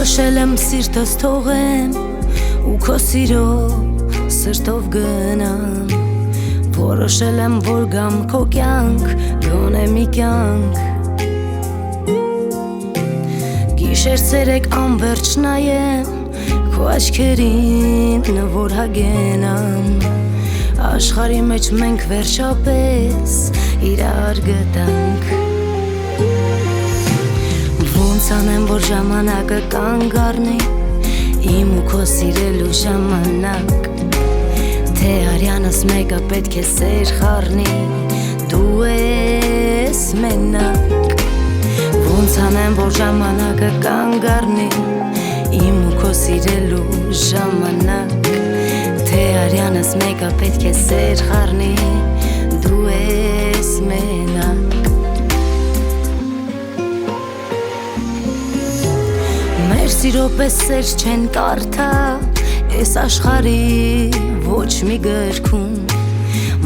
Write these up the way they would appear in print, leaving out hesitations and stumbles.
Որոշել եմ սիրտս թողեմ ու քո սիրո սրտով գնամ Որոշել եմ որ գամ քո կյանք գոնե մի կյանք Գիշեր ցերեկ անվերջ նայեմ քո աչքերին որ հագենամ Աշխարհի մեջ մենք վերջապես իրար գտանք Ոնց անեմ որ ժամանակը կանգ առնի Իմ ու քո սիրելու ժամանակ Թե արյանս մեկը պետք է սեր խառնի Դու ես մենակ Ոնց անեմ որ ժամանակը կանգ առնի Իմ ու քո սիրելու ժամանակ Թե արյանս մեկը պետք է սեր խառնի Դու ես մենակ Մեր սիրո պես սեր չեն կարդա Այս աշխարհի ոչ մի գրքում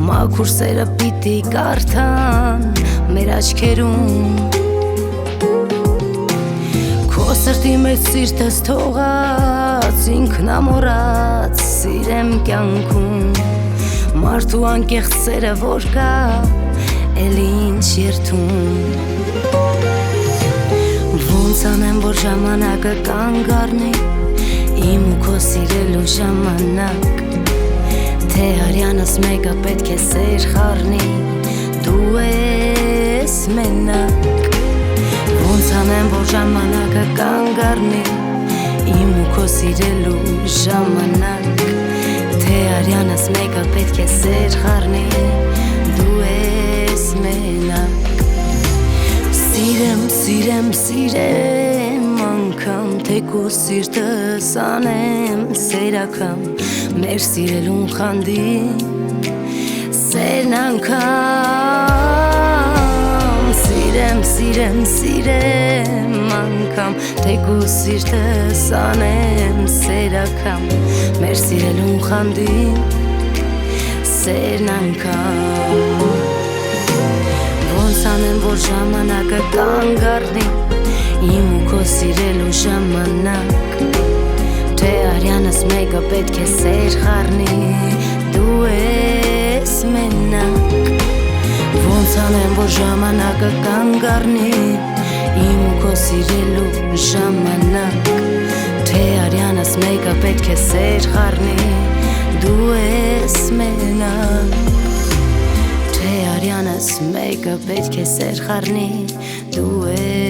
Մաքուր սերը պիտի կարդան մեր աչքերում Քո սրտի մեջ սիրտս թողած ինքնամոռաց սիրեմ կյանքում Մարդու անկեղծ սերը որ կա էլ ինչ երթում Ոնց անեմ որ ժամանակը կանգ առնի Իմ ու քո սիրելու ժամանակ Թե արյանս մեկը պետք է սեր խառնի Դու ես մենակ Ոնց անեմ որ ժամանակը կանգ առնի Իմ ու քո սիրելու ժամանակ Թե արյանս մեկը պետք է սեր խառնի Դու ես մենակ Սիրեմ անգամ Թե քո սիրտս անեմ սերակամ Մեր սիրելուն խանդի Սերն անգամ Սիրեմ անգամ Թե քո սիրտս անեմ սերակամ Մեր սիրելուն խանդի Սերն անգամ Ոնց անեմ որ ժամանակը կանգ առնի Իմ ու քո սիրելու ժամանակ Թե արյանս մեկը պետք է սեր խառնի Դու ես մենակ Ոնց անեմ որ ժամանակը կանգ առնի Իմ ու քո սիրելու ժամանակ Թե արյանս մեկը պետք է սեր խառնի Դու ես մենակ Թե արյանս մեկը պետք է սեր խառնի Դու ես